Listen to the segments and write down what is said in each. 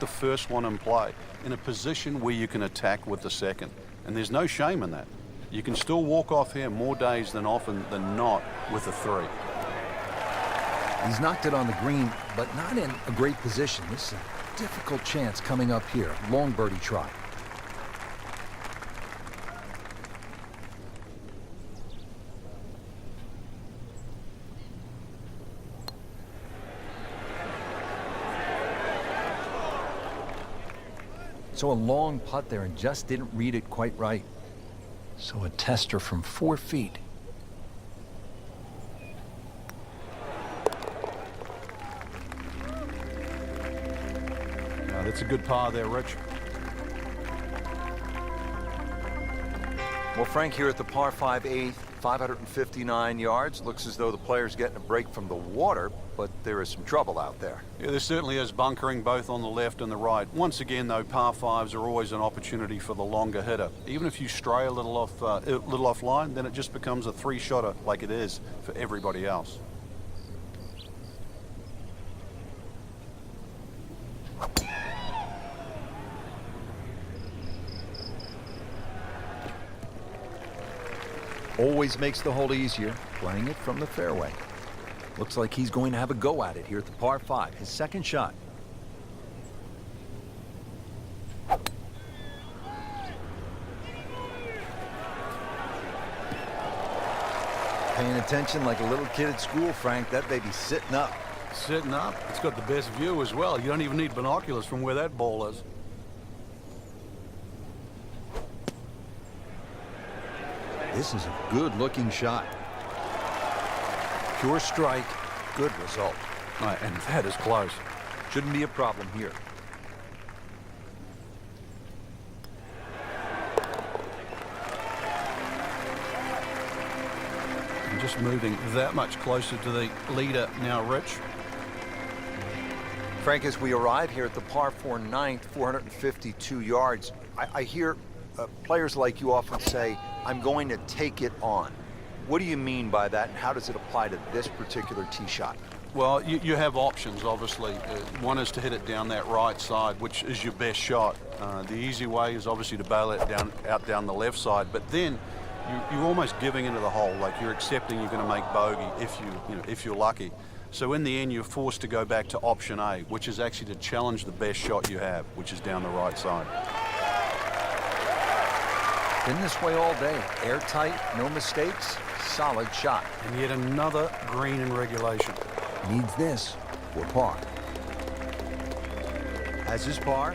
the first one in play in a position where you can attack with the second. And there's no shame in that. You can still walk off here more days than often than not with a 3. He's knocked it on the green, but not in a great position. This is a difficult chance coming up here. Long birdie try. So a long putt there and just didn't read it quite right. So a tester from 4 feet. Now, that's a good par there, Rich. Well, Frank, here at the par 5 8th, 559 yards. Looks as though the player's getting a break from the water, but there is some trouble out there. Yeah, there certainly is bunkering both on the left and the right. Once again, though, par 5s are always an opportunity for the longer hitter. Even if you stray a little off line, then it just becomes a 3-shotter like it is for everybody else. Always makes the hole easier, playing it from the fairway. Looks like he's going to have a go at it here at the par 5, his second shot. Paying attention like a little kid at school, Frank. That baby's sitting up. Sitting up? It's got the best view as well. You don't even need binoculars from where that ball is. This is a good-looking shot. Pure strike, good result. Right, and that is close. Shouldn't be a problem here. And just moving that much closer to the leader now, Rich. Frank, as we arrive here at the par 4 9th, 452 yards, I hear players like you often say, I'm going to take it on. What do you mean by that, and how does it apply to this particular tee shot? Well, you have options, obviously. One is to hit it down that right side, which is your best shot. The easy way is obviously to bail it out down the left side, but then you're almost giving into the hole, like you're accepting you're going to make bogey if you're lucky. So in the end, you're forced to go back to option A, which is actually to challenge the best shot you have, which is down the right side. Been this way all day. Airtight, no mistakes, solid shot. And yet another green in regulation. Needs this for par. Has his par.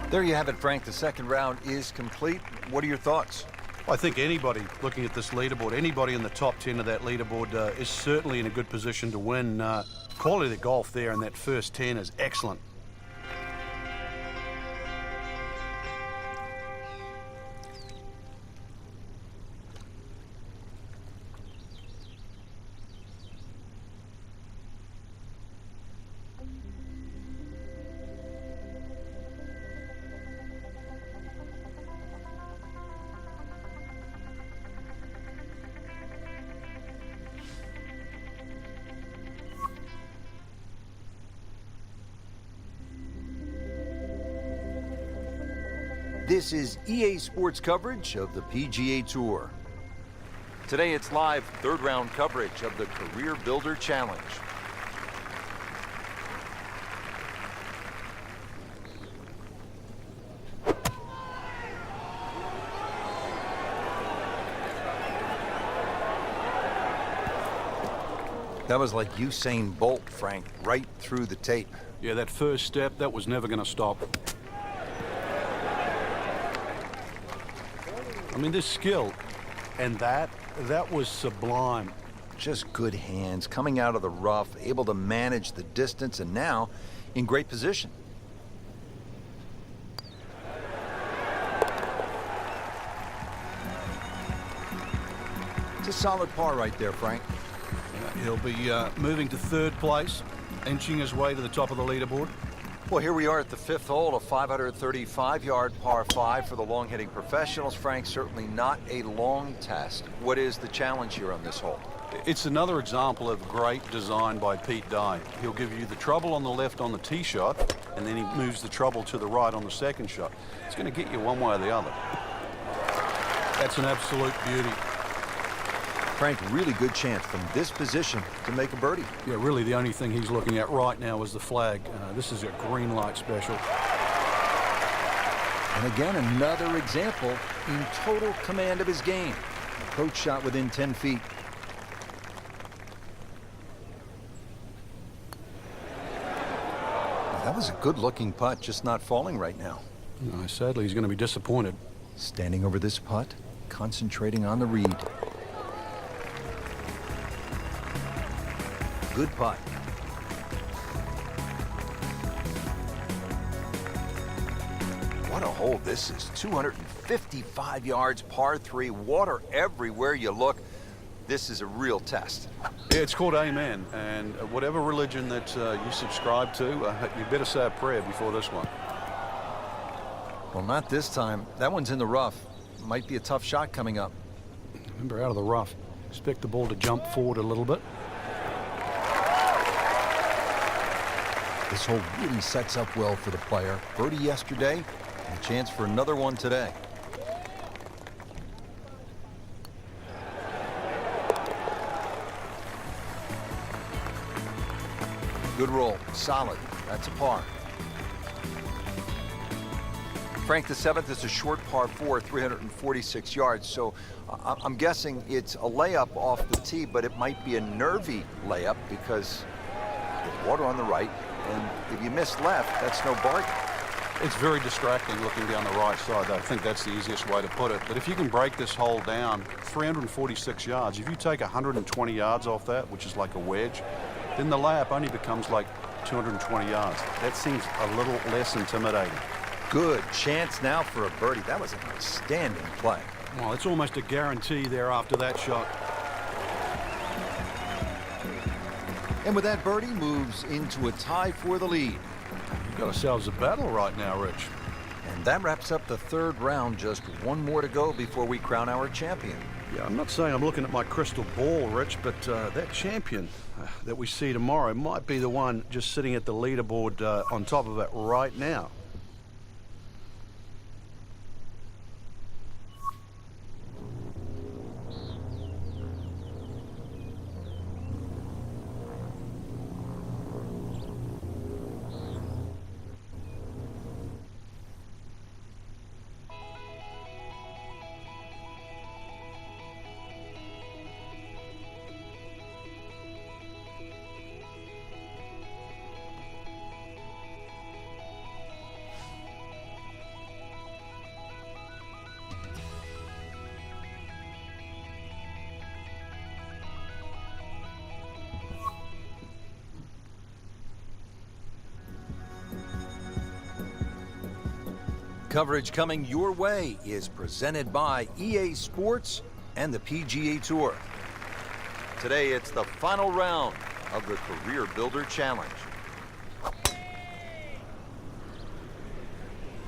There you have it, Frank. The second round is complete. What are your thoughts? I think anybody looking at this leaderboard, anybody in the top 10 of that leaderboard is certainly in a good position to win. Quality of the golf there in that first 10 is excellent. This is EA Sports coverage of the PGA Tour. Today it's live third round coverage of the Career Builder Challenge. That was like Usain Bolt, Frank, right through the tape. Yeah, that first step, that was never going to stop. I mean, this skill, and that was sublime. Just good hands, coming out of the rough, able to manage the distance, and now in great position. It's a solid par right there, Frank. He'll be moving to third place, inching his way to the top of the leaderboard. Well, here we are at the fifth hole, a 535-yard par 5 for the long-hitting professionals. Frank, certainly not a long test. What is the challenge here on this hole? It's another example of great design by Pete Dye. He'll give you the trouble on the left on the tee shot, and then he moves the trouble to the right on the second shot. It's going to get you one way or the other. That's an absolute beauty. Frank, really good chance from this position to make a birdie. Yeah, really the only thing he's looking at right now is the flag. This is a green light special. And again, another example in total command of his game. Approach shot within 10 feet. That was a good-looking putt, just not falling right now. Sadly, he's going to be disappointed. Standing over this putt, concentrating on the read. Good putt. What a hole this is. 255 yards, par 3, water everywhere you look. This is a real test. Yeah, it's called Amen, and whatever religion that you subscribe to, you better say a prayer before this one. Well, not this time. That one's in the rough. Might be a tough shot coming up. Remember, out of the rough. Expect the ball to jump forward a little bit. This hole really sets up well for the player. Birdie yesterday, and a chance for another one today. Good roll, solid. That's a par. Frank, the 7th is a short par 4, 346 yards. So I'm guessing it's a layup off the tee, but it might be a nervy layup because there's water on the right. And if you miss left, that's no bargain. It's very distracting looking down the right side. I think that's the easiest way to put it. But if you can break this hole down, 346 yards, if you take 120 yards off that, which is like a wedge, then the layup only becomes like 220 yards. That seems a little less intimidating. Good chance now for a birdie. That was an outstanding play. Well, it's almost a guarantee there after that shot. And with that, birdie moves into a tie for the lead. We've got ourselves a battle right now, Rich. And that wraps up the third round. Just one more to go before we crown our champion. Yeah, I'm not saying I'm looking at my crystal ball, Rich, but that champion that we see tomorrow might be the one just sitting at the leaderboard on top of it right now. Coverage coming your way is presented by EA Sports and the PGA Tour. Today, it's the final round of the Career Builder Challenge.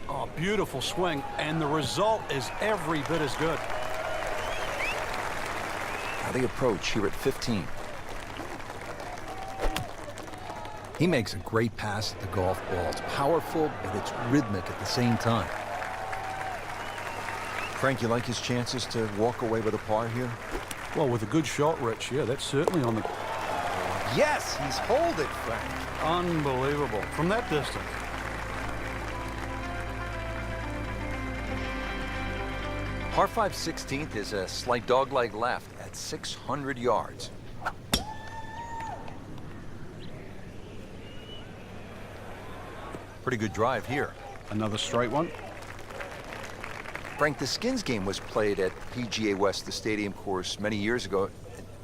Oh, beautiful swing, and the result is every bit as good. Now the approach here at 15. He makes a great pass at the golf ball. It's powerful, but it's rhythmic at the same time. Frank, you like his chances to walk away with a par here? Well, with a good shot, Rich, yeah, that's certainly on the... Yes, he's holed it, Frank. Unbelievable. From that distance. Par 5 16th is a slight dogleg left at 600 yards. Pretty good drive here. Another straight one. Frank, the Skins game was played at PGA West, the stadium course, many years ago.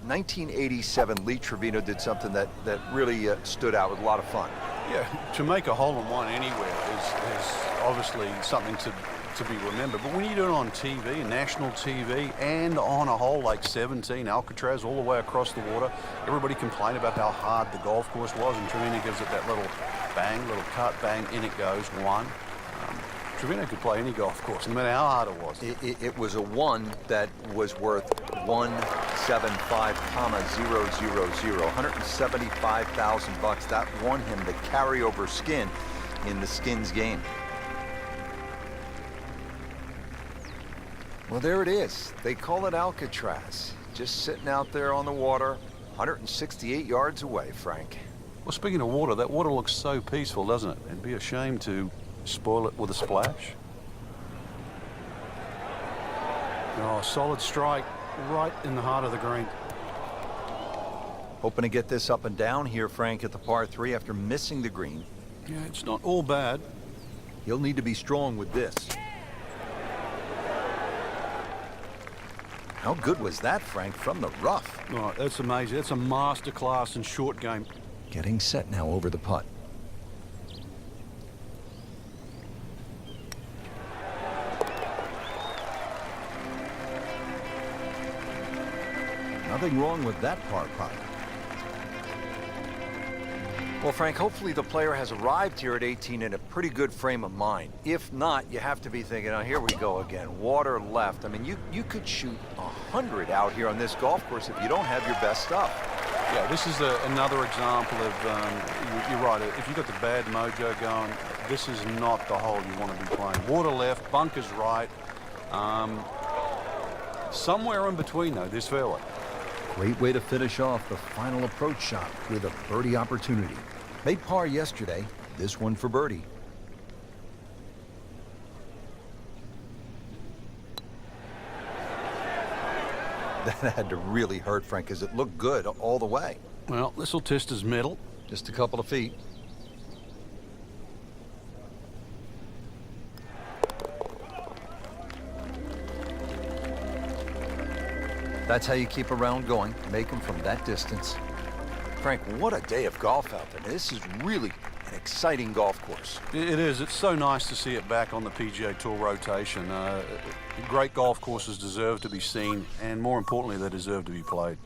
In 1987, Lee Trevino did something that really stood out with a lot of fun. Yeah, to make a hole-in-one anywhere is obviously something to be remembered. But when you do it on TV, national TV, and on a hole like 17, Alcatraz, all the way across the water, everybody complained about how hard the golf course was, and Trevino gives it that little bang, little cut, bang, in it goes, one. Trevino could play any golf course, no matter how hard it was. It was a one that was worth 175,000, 175,000 bucks. That won him the carryover skin in the skins game. Well, there it is. They call it Alcatraz. Just sitting out there on the water, 168 yards away, Frank. Well, speaking of water, that water looks so peaceful, doesn't it? It'd be a shame to spoil it with a splash. Oh, solid strike right in the heart of the green. Hoping to get this up and down here, Frank, at the par 3 after missing the green. Yeah, it's not all bad. He'll need to be strong with this. How good was that, Frank, from the rough? Oh, that's amazing. That's a master class in short game. Getting set now over the putt. Nothing wrong with that par putt. Well, Frank, hopefully the player has arrived here at 18 in a pretty good frame of mind. If not, you have to be thinking, oh, here we go again. Water left. I mean, you could shoot 100 out here on this golf course if you don't have your best stuff. Yeah, this is another example of, you're right, if you've got the bad mojo going, this is not the hole you want to be playing. Water left, bunkers right. Somewhere in between, though, this fairway. Great way to finish off the final approach shot with a birdie opportunity. Made par yesterday, this one for birdie. That had to really hurt, Frank, because it looked good all the way. Well, this will test his middle. Just a couple of feet. That's how you keep a round going. Make them from that distance. Frank, what a day of golf out there. This is really an exciting golf course. It is. It's so nice to see it back on the PGA Tour rotation. Great golf courses deserve to be seen, and more importantly, they deserve to be played.